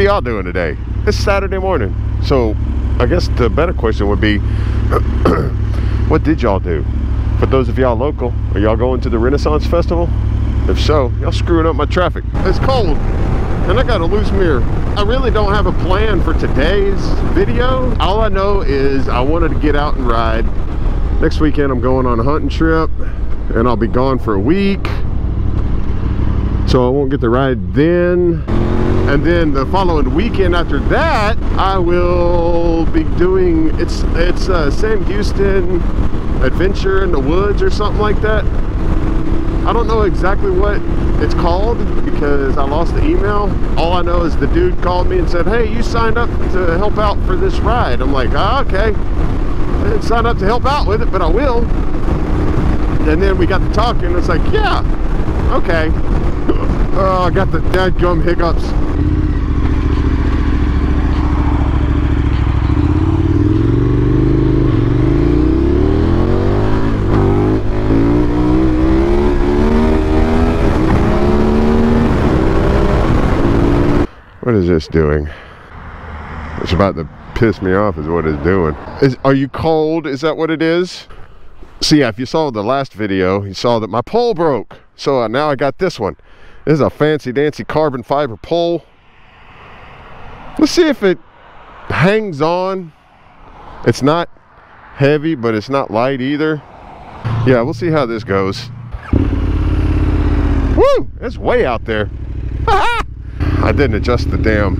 What are y'all doing today? It's Saturday morning. So I guess the better question would be, what did y'all do? For those of y'all local, are y'all going to the Renaissance Festival? If so, y'all screwing up my traffic. It's cold and I got a loose mirror. I really don't have a plan for today's video. All I know is I wanted to get out and ride. Next weekend I'm going on a hunting trip and I'll be gone for a week. So I won't get to ride then. And then the following weekend after that, I will be doing, it's Sam Houston Adventure in the Woods or something like that. I don't know exactly what it's called because I lost the email. All I know is the dude called me and said, hey, you signed up to help out for this ride. I'm like, oh, okay. I didn't sign up to help out with it, but I will. And then we got to talking. It's like, yeah, okay. Oh, I got the dadgum hiccups. What is this doing? It's about to piss me off is what it's doing. Are you cold? Is that what it is? So yeah, if you saw the last video, you saw that my pole broke. So now I got this one. This is a fancy dancy carbon fiber pole. Let's see if it hangs on. It's not heavy, but it's not light either. Yeah, we'll see how this goes. Woo! It's way out there. I didn't adjust the damn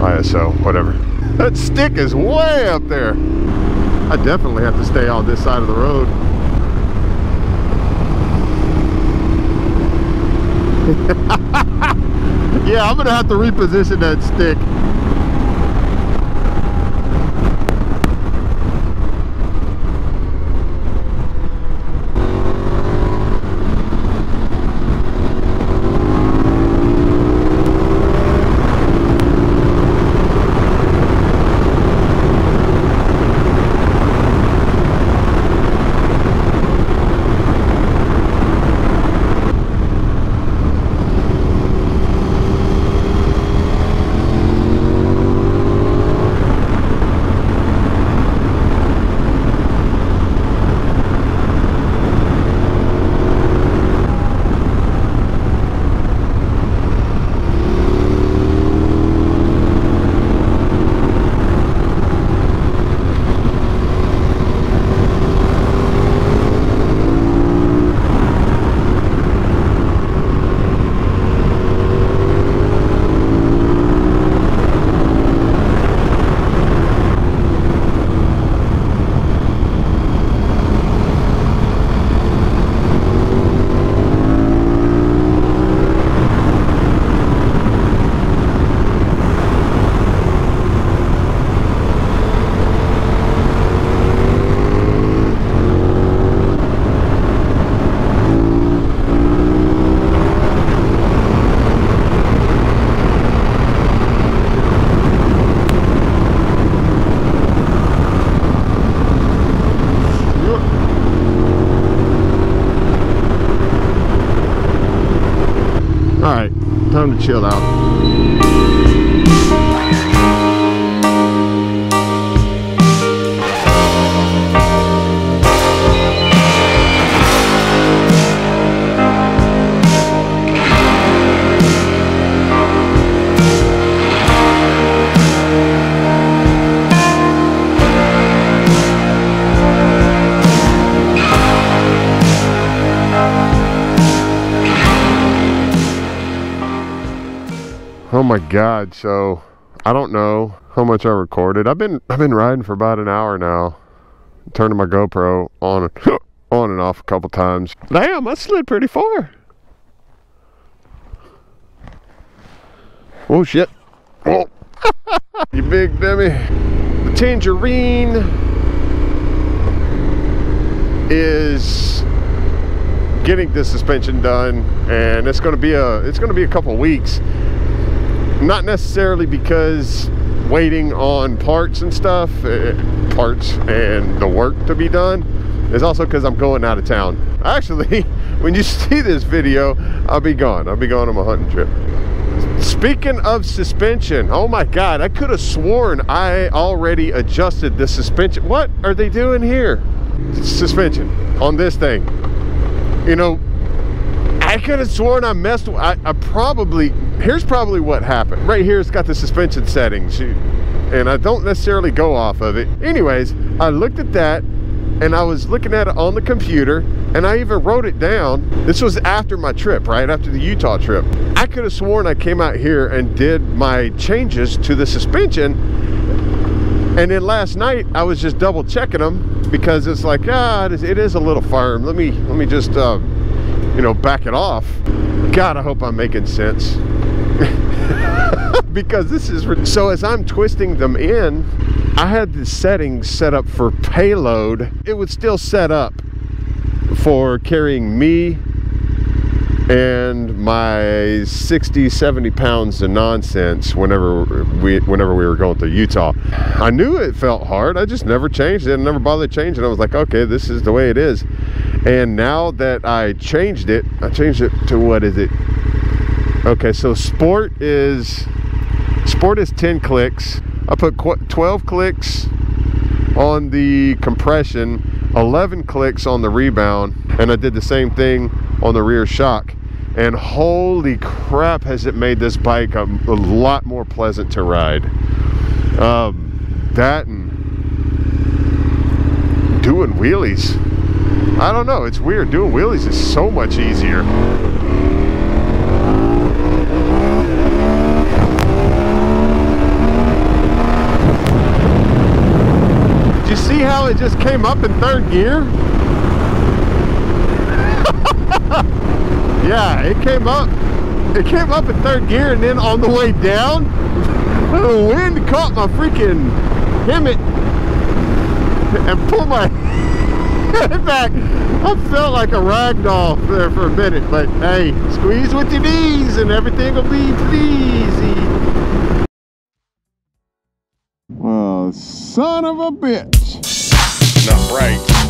ISO, whatever. That stick is way up there. I definitely have to stay on this side of the road. Yeah, I'm gonna have to reposition that stick. Alright, time to chill out. Oh my God, so I don't know how much I recorded. I've been riding for about an hour now, turning my GoPro on and off a couple times. Damn, I slid pretty far. Oh shit. Oh. You big Demi. The Tangerine is getting this suspension done, and it's gonna be a couple weeks. Not necessarily because waiting on parts and stuff, parts and the work to be done. It's also because I'm going out of town. Actually, when you see this video, I'll be gone. I'll be going on my hunting trip. Speaking of suspension, oh my God, I could have sworn I already adjusted the suspension. What are they doing here? Suspension on this thing. You know, I could have sworn I messed with, here's probably what happened. Right here, it's got the suspension settings, and I don't necessarily go off of it. Anyways, I looked at that, and I was looking at it on the computer, and I even wrote it down. This was after my trip, right? After the Utah trip. I could have sworn I came out here and did my changes to the suspension, and then last night, I was just double checking them, because it's like, it is a little firm. Let me just, you know, back it off. God, I hope I'm making sense. Because this is, so as I'm twisting them in, I had the settings set up for payload. It would still set up for carrying me and my 60-70 pounds of nonsense whenever we were going through Utah. I knew it felt hard. I just never changed it. I never bothered changing it. I was like, okay, this is the way it is. And now that I changed it to, what is it? Okay, so sport is 10 clicks. I put 12 clicks on the compression, 11 clicks on the rebound, and I did the same thing on the rear shock. And holy crap, has it made this bike a lot more pleasant to ride. That and doing wheelies, I don't know, it's weird. Doing wheelies is so much easier. Did you see how it just came up in third gear? Yeah, it came up in third gear, and then on the way down, the wind caught my freaking helmet and pulled my head back. I felt like a rag doll there for a minute, but hey, squeeze with your knees and everything will be easy. Well, son of a bitch. Not right.